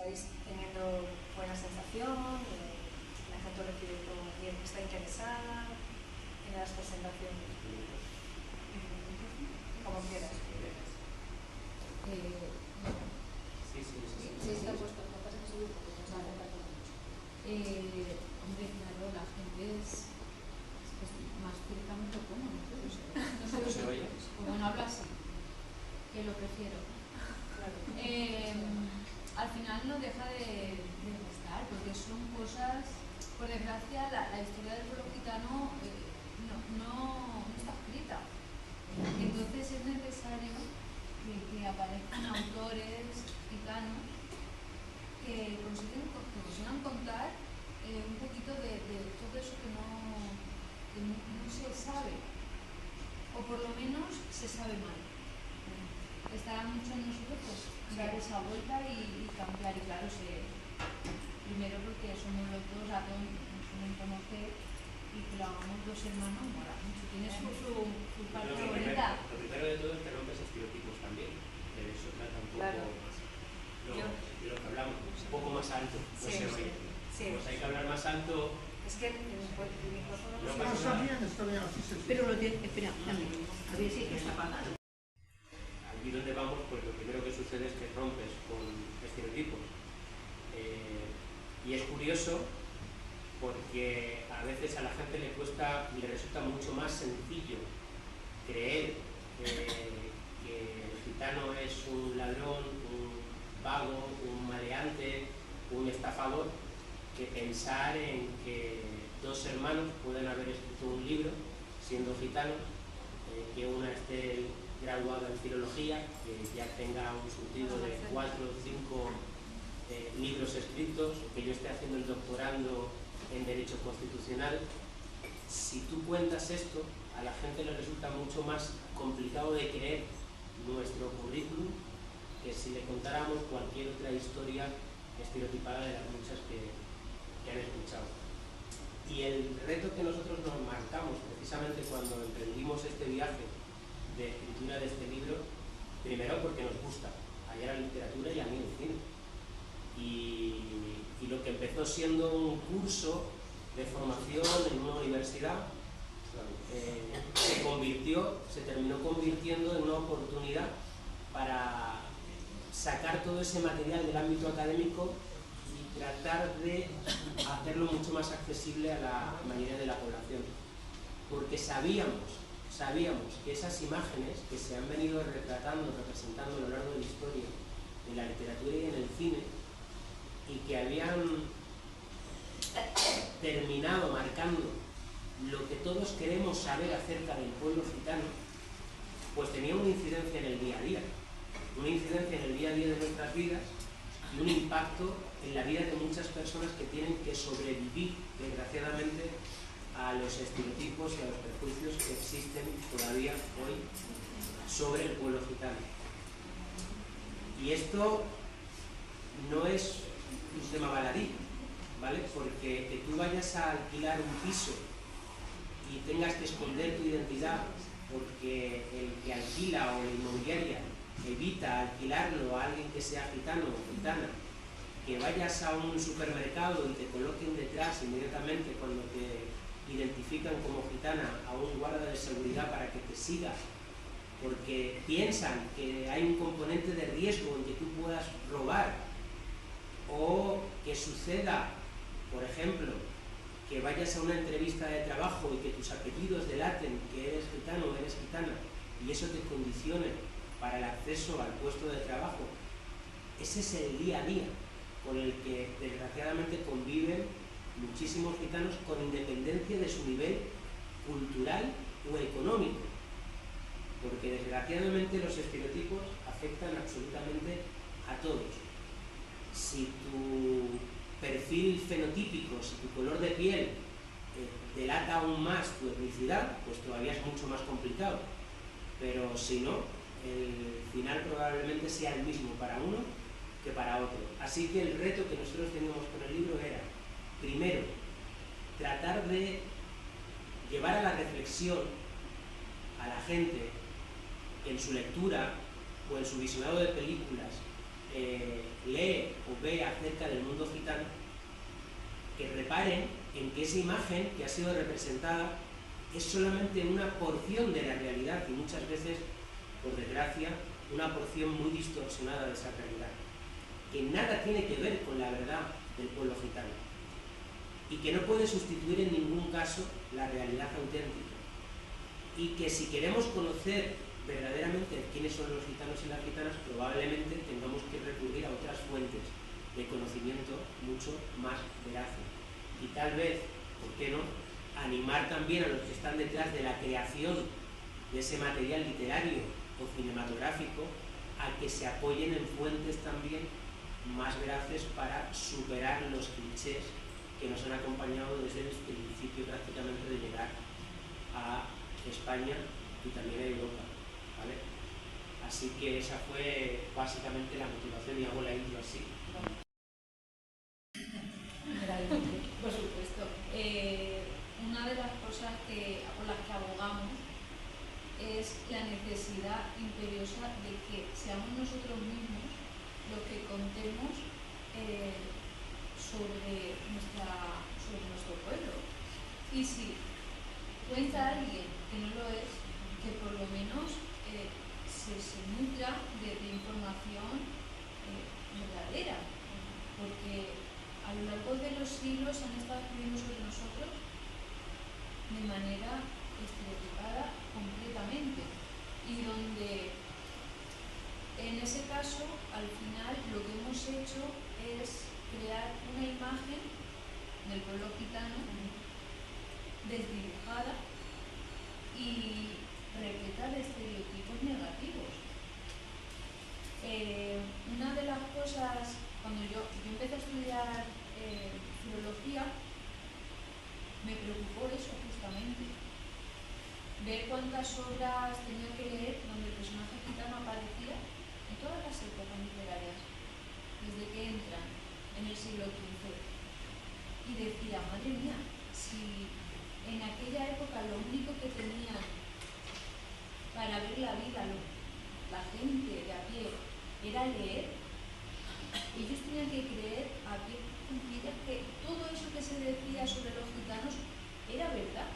estáis teniendo buena sensación, la gente lo recibe todo bien, está interesada en las presentaciones. Como quieras. Sí, está puesto, lo que pasa es que soy un poco, nos da mucho. Hombre, claro, la gente es más directamente cómodo, no sé. ¿No se oye? Bueno, habla así, que lo prefiero. Claro. Al final no deja de gustar, porque son cosas, por desgracia, la historia del pueblo gitano no está escrita. Entonces es necesario que aparezcan autores gitanos que consigan contar un poquito de todo eso que no se sabe, o por lo menos se sabe mal. Estará mucho en nosotros pues, dar esa vuelta y cambiar, y claro, primero porque somos los dos, a todos nos suelen conocer, y que lo hagamos dos hermanos mola mucho, tiene su parte bonita. Lo primero de todo es que rompes estereotipos también, de eso trata un poco Claro. de lo que hablamos, un poco más alto, no Sí, se oye. sí. Pues hay que hablar más alto. Es que el micrófono No se pasa nada. Está bien, así se Pero lo tiene, espera, dame, a ver si está apagado. Allí donde vamos, pues lo primero que sucede es que rompes con estereotipos. Y es curioso porque a veces a la gente le resulta mucho más sencillo creer que el gitano es un ladrón, un vago, un maleante, un estafador, que pensar en que dos hermanos pueden haber escrito un libro siendo gitanos, que una esté graduada en filología, que ya tenga un surtido de 4 o 5 libros escritos, que yo esté haciendo el doctorando en Derecho Constitucional. Si tú cuentas esto, a la gente le resulta mucho más complicado de creer nuestro currículum que si le contáramos cualquier otra historia estereotipada de las muchas que han escuchado. Y el reto que nosotros nos marcamos precisamente cuando emprendimos este viaje de escritura de este libro, primero porque nos gusta hallar la literatura y a mí el cine. Y lo que empezó siendo un curso de formación en una universidad se terminó convirtiendo en una oportunidad para sacar todo ese material del ámbito académico y tratar de hacerlo mucho más accesible a la mayoría de la población. Porque sabíamos que esas imágenes que se han venido representando a lo largo de la historia, en la literatura y en el cine, y que habían terminado marcando lo que todos queremos saber acerca del pueblo gitano, pues tenía una incidencia en el día a día, de nuestras vidas y un impacto en la vida de muchas personas que tienen que sobrevivir, desgraciadamente, a los estereotipos y a los prejuicios que existen todavía hoy sobre el pueblo gitano. Y esto no es un tema baladí, ¿vale? Porque que tú vayas a alquilar un piso y tengas que esconder tu identidad porque el que alquila o la inmobiliaria evita alquilarlo a alguien que sea gitano o gitana, que vayas a un supermercado y te coloquen detrás inmediatamente cuando te identifican como gitana a un guarda de seguridad para que te siga, porque piensan que hay un componente de riesgo en que tú puedas robar, o que suceda, por ejemplo, que vayas a una entrevista de trabajo y que tus apellidos delaten que eres gitano o eres gitana y eso te condicione para el acceso al puesto de trabajo. Ese es el día a día con el que desgraciadamente conviven muchísimos gitanos con independencia de su nivel cultural o económico, porque desgraciadamente los estereotipos afectan absolutamente a todos. Si tu perfil fenotípico, si tu color de piel delata aún más tu etnicidad, pues todavía es mucho más complicado, pero si no, el final probablemente sea el mismo para uno que para otro. Así que el reto que nosotros teníamos con el libro era, primero, tratar de llevar a la reflexión a la gente que en su lectura o en su visionado de películas lee o ve acerca del mundo gitano, que reparen en que esa imagen que ha sido representada es solamente una porción de la realidad y muchas veces, por desgracia, una porción muy distorsionada de esa realidad, que nada tiene que ver con la verdad del pueblo gitano y que no puede sustituir en ningún caso la realidad auténtica, y que si queremos conocer verdaderamente quiénes son los gitanos y las gitanas, probablemente tengamos que recurrir a otras fuentes de conocimiento mucho más veraces. Y tal vez, ¿por qué no?, animar también a los que están detrás de la creación de ese material literario o cinematográfico a que se apoyen en fuentes también más veraces para superar los clichés que nos han acompañado desde el principio prácticamente de llegar a España y también a Europa, ¿vale? Así que esa fue básicamente la motivación, y hago la intro así. Por supuesto. Una de las cosas por las que abogamos es la necesidad imperiosa de que seamos nosotros mismos los que contemos sobre nuestro pueblo. Y si cuenta alguien que no lo es, que por lo menos se nutra de información verdadera, porque a lo largo de los siglos han estado escribiendo sobre nosotros de manera estereotipada completamente, y donde en ese caso al final lo que hemos hecho es crear una imagen del pueblo gitano desdibujada y repleta de estereotipos negativos. Una de las cosas, cuando yo empecé a estudiar filología, me preocupó eso justamente, ver cuántas obras tenía que leer donde el personaje gitano aparecía en todas las épocas literarias, desde que entran en el siglo XV. Y decía, madre mía, si en aquella época lo único que tenían para ver la vida la gente de a pie era leer, ellos tenían que creer a pie juntillas que todo eso que se decía sobre los gitanos era verdad,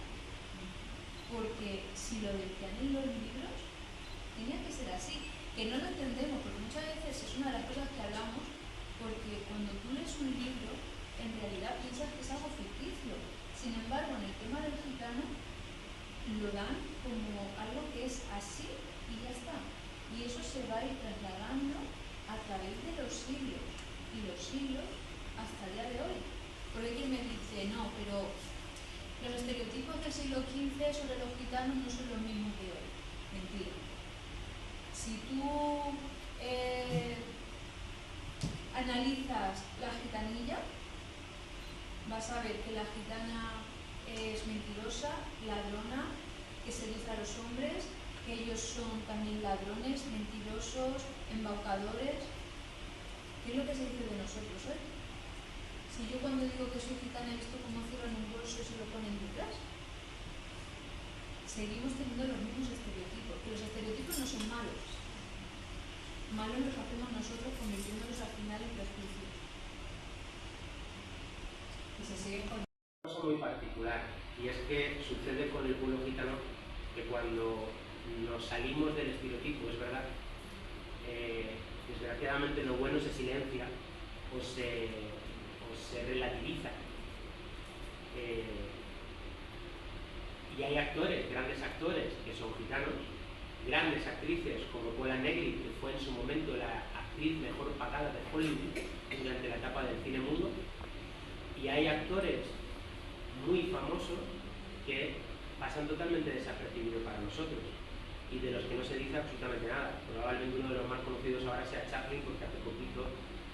porque si lo decían en los libros tenía que ser así, que no lo entendemos, porque muchas veces es una de las cosas que hablamos, porque cuando tú lees un libro en realidad piensas que es algo ficticio. Sin embargo, en el tema del gitano lo dan como algo que es así y ya está, y eso se va a ir trasladando a través de los siglos y los siglos hasta el día de hoy. Porque hay quien me dice, no, pero los estereotipos del siglo XV sobre los gitanos no son los mismos de hoy. Mentira. Si tú analizas la gitanilla, vas a ver que la gitana es mentirosa, ladrona, que seduce a los hombres, que ellos son también ladrones, mentirosos, embaucadores. ¿Qué es lo que se dice de nosotros hoy? Si yo cuando digo que soy gitana he visto cómo cierran un bolso y se lo ponen detrás, seguimos teniendo los mismos estereotipos, que los estereotipos no son malos. Malos los hacemos nosotros convirtiéndolos al final en prejuicios. Y se sigue con Una cosa muy particular, y es que sucede con el pueblo gitano que cuando nos salimos del estereotipo, es verdad, desgraciadamente lo bueno se silencia o se relativiza. Y hay actores, grandes actores, que son gitanos, grandes actrices como Pola Negri, que fue en su momento la actriz mejor pagada de Hollywood durante la etapa del cine mudo, y hay actores muy famosos que pasan totalmente desapercibidos para nosotros y de los que no se dice absolutamente nada. Probablemente uno de los más conocidos ahora sea Chaplin, porque hace poquito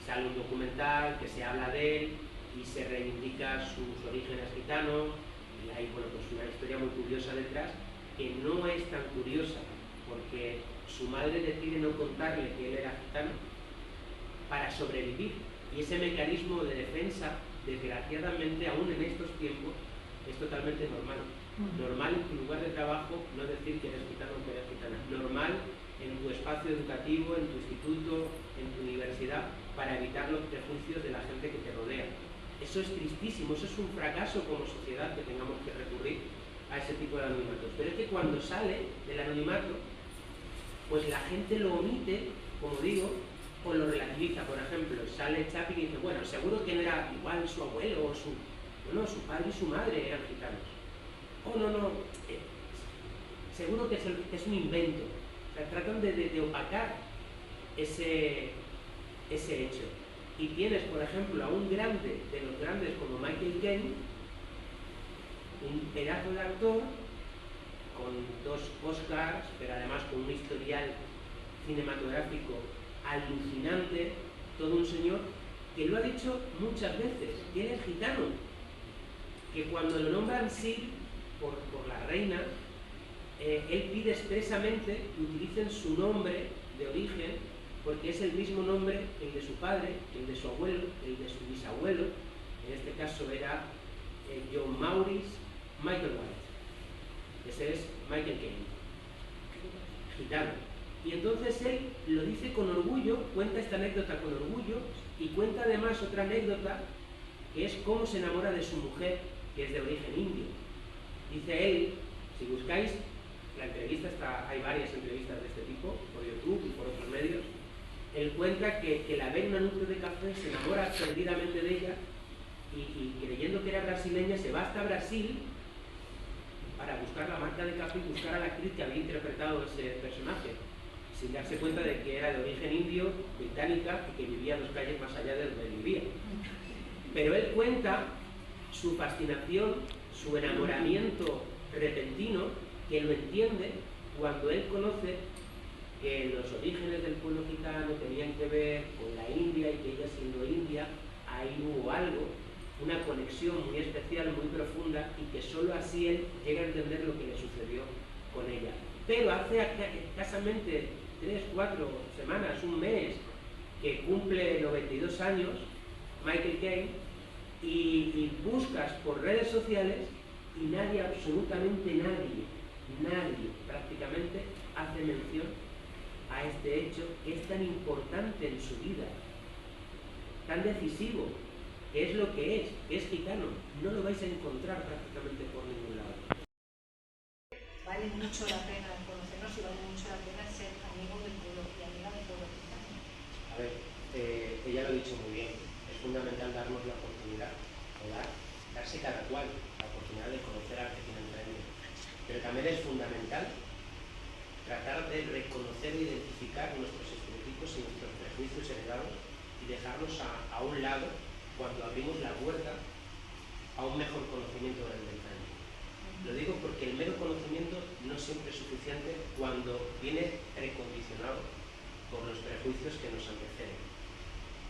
sale un documental que se habla de él y se reivindica sus orígenes gitanos, y hay pues una historia muy curiosa detrás, que no es tan curiosa porque su madre decide no contarle que él era gitano para sobrevivir, y ese mecanismo de defensa, desgraciadamente aún en estos tiempos, es totalmente normal. Normal en tu lugar de trabajo no decir que eres gitano o que eres gitana. Normal en tu espacio educativo, en tu instituto, en tu universidad, para evitar los prejuicios de la gente que te rodea. Eso es tristísimo, eso es un fracaso como sociedad que tengamos que recurrir a ese tipo de anonimatos. Pero es que cuando sale del anonimato, pues la gente lo omite, como digo, o lo relativiza. Por ejemplo, sale Chaplin y dice, bueno, seguro que no era igual su abuelo o su... Bueno, su padre y su madre eran gitanos. Oh, no, seguro que es un invento. O sea, tratan de opacar ese hecho. Y tienes, por ejemplo, a un grande de los grandes como Michael Caine, un pedazo de actor, con 2 Oscars, pero además con un historial cinematográfico alucinante, todo un señor que lo ha dicho muchas veces, que él es gitano, que cuando lo nombran Sir por la reina, él pide expresamente que utilicen su nombre de origen, porque es el mismo nombre, el de su padre, el de su abuelo, el de su bisabuelo. En este caso era John Maurice Michael White. Ese es Michael Caine, gitano. Y entonces él lo dice con orgullo, cuenta esta anécdota con orgullo, y cuenta además otra anécdota, que es cómo se enamora de su mujer, que es de origen indio. Dice él, si buscáis la entrevista, hay varias entrevistas de este tipo, por YouTube y por otros medios, él cuenta que la ve en un anuncio de café, se enamora perdidamente de ella, y creyendo que era brasileña, se va hasta Brasil para buscar la marca de café y buscar a la actriz que había interpretado ese personaje, sin darse cuenta de que era de origen indio, británica, y que vivía 2 calles más allá de donde vivía. Pero él cuenta su fascinación, su enamoramiento repentino, que lo entiende cuando él conoce que los orígenes del pueblo gitano tenían que ver con la India, y que ella siendo india, ahí hubo algo, una conexión muy especial, muy profunda, y que solo así él llega a entender lo que le sucedió con ella. Pero hace escasamente 3, 4 semanas, un mes, que cumple 92 años, Michael Caine, y buscas por redes sociales y nadie, absolutamente nadie prácticamente hace mención a este hecho que es tan importante en su vida, tan decisivo, que es lo que es gitano. No lo vais a encontrar prácticamente por ningún lado. Vale mucho la pena conocernos y vale mucho la pena ser amigo del pueblo y amiga del pueblo gitano. A ver, ella lo ha dicho muy bien, es fundamental darnos la oportunidad, o darse cada cual la oportunidad de conocer al que tiene enfrente. Pero también es fundamental tratar de reconocer e identificar nuestros estereotipos y nuestros prejuicios heredados y dejarlos a un lado cuando abrimos la puerta a un mejor conocimiento del enfrente. Lo digo porque el mero conocimiento no siempre es suficiente cuando viene precondicionado por los prejuicios que nos anteceden.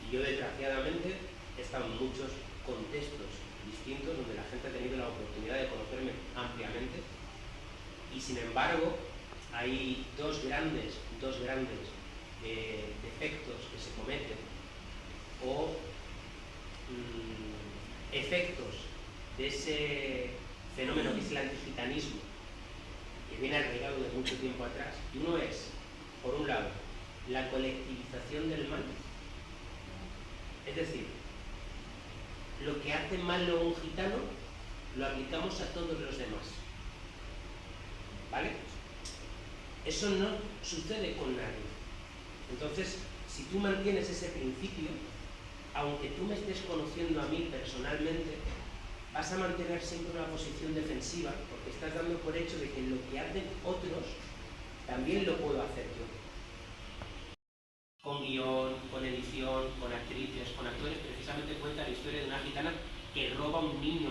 Y yo, desgraciadamente, he estado en muchos contextos distintos donde la gente ha tenido la oportunidad de conocerme ampliamente, y sin embargo hay dos grandes defectos que se cometen, o efectos de ese fenómeno que es el antigitanismo, que viene arraigado de mucho tiempo atrás. Y uno es, por un lado, la colectivización del mal. Es decir, lo que hace malo a un gitano lo aplicamos a todos los demás, ¿vale? Eso no sucede con nadie. Entonces, si tú mantienes ese principio, aunque tú me estés conociendo a mí personalmente, vas a mantener siempre una posición defensiva, porque estás dando por hecho de que lo que hacen otros también lo puedo hacer yo. Con guión, con edición, con actrices, con actores. Precisamente cuenta la historia de una gitana que roba a un niño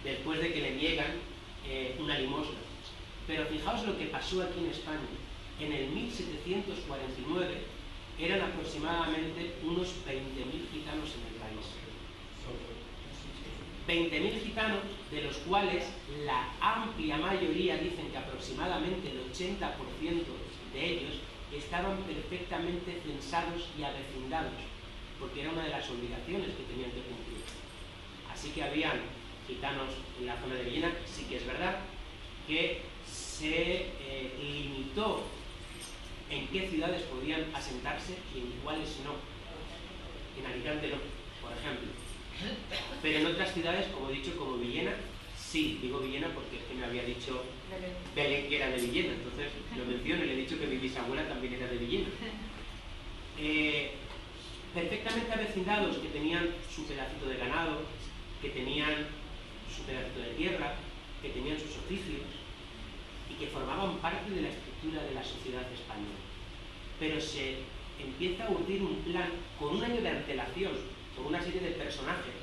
después de que le niegan una limosna. Pero fijaos lo que pasó aquí en España. En el 1749 eran aproximadamente unos 20.000 gitanos en el país. 20.000 gitanos, de los cuales la amplia mayoría, dicen que aproximadamente el 80% de ellos, estaban perfectamente censados y avecindados, porque era una de las obligaciones que tenían que cumplir. Así que habían gitanos en la zona de Villena. Sí que es verdad que se limitó en qué ciudades podían asentarse y en cuáles no. En Alicante no, por ejemplo. Pero en otras ciudades, como he dicho, como Villena, sí, digo Villena porque es que me había dicho Belén que era de Villena, entonces lo menciono y le he dicho que mi bisabuela también era de Villena. Perfectamente avecindados, que tenían su pedacito de ganado, que tenían su pedacito de tierra, que tenían sus oficios y que formaban parte de la estructura de la sociedad española. Pero se empieza a urdir un plan con un año de antelación, con una serie de personajes,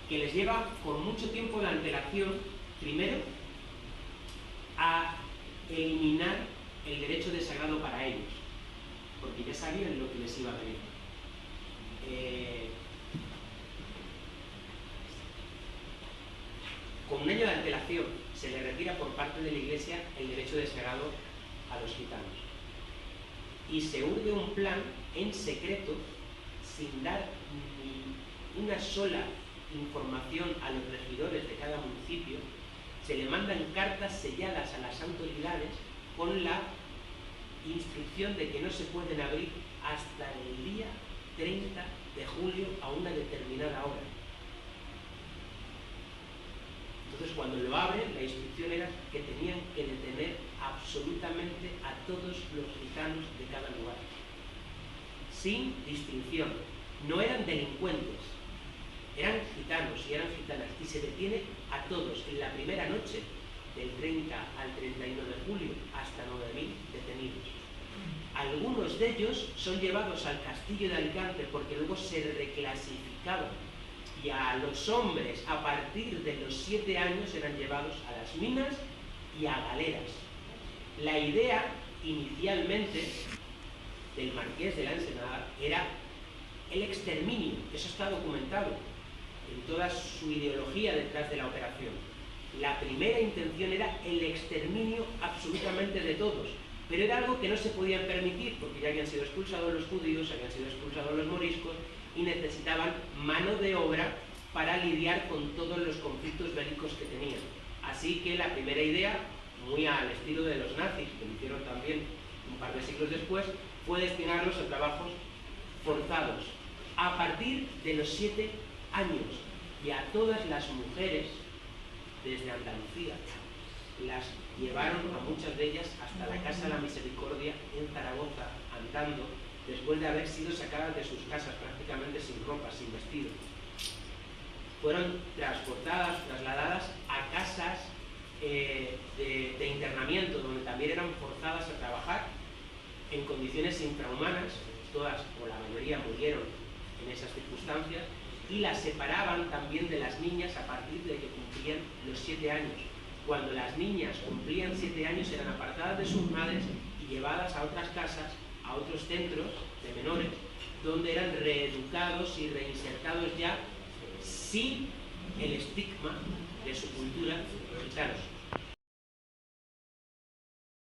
que les lleva con mucho tiempo de antelación, primero, a eliminar el derecho de sagrado para ellos, porque ya sabían lo que les iba a venir. Con un año de antelación se le retira por parte de la Iglesia el derecho de sagrado a los gitanos. Y se urde un plan en secreto, sin dar ni una sola información a los regidores de cada municipio. Se le mandan cartas selladas a las autoridades con la instrucción de que no se pueden abrir hasta el día 30 de julio a una determinada hora. Entonces, cuando lo abren, la instrucción era que tenían que detener absolutamente a todos los gitanos de cada lugar, sin distinción. No eran delincuentes, eran gitanos y eran gitanas, y se detiene a todos en la primera noche, del 30 al 31 de julio, hasta 9.000 detenidos. Algunos de ellos son llevados al castillo de Alicante porque luego se reclasificaban, y a los hombres a partir de los 7 años eran llevados a las minas y a galeras. La idea inicialmente del marqués de la Ensenada era el exterminio, eso está documentado en toda su ideología detrás de la operación. La primera intención era el exterminio absolutamente de todos, pero era algo que no se podían permitir porque ya habían sido expulsados los judíos, habían sido expulsados los moriscos y necesitaban mano de obra para lidiar con todos los conflictos bélicos que tenían. Así que la primera idea, muy al estilo de los nazis, que lo hicieron también un par de siglos después, fue destinarlos a trabajos forzados a partir de los 7 años, y a todas las mujeres desde Andalucía las llevaron, a muchas de ellas, hasta la Casa de la Misericordia en Zaragoza, andando, después de haber sido sacadas de sus casas prácticamente sin ropa, sin vestido. Fueron trasladadas a casas de internamiento, donde también eran forzadas a trabajar en condiciones infrahumanas. Todas o la mayoría murieron en esas circunstancias, y las separaban también de las niñas a partir de que cumplían los 7 años. Cuando las niñas cumplían 7 años eran apartadas de sus madres y llevadas a otras casas, a otros centros de menores, donde eran reeducados y reinsertados ya sin el estigma de su cultura gitanos.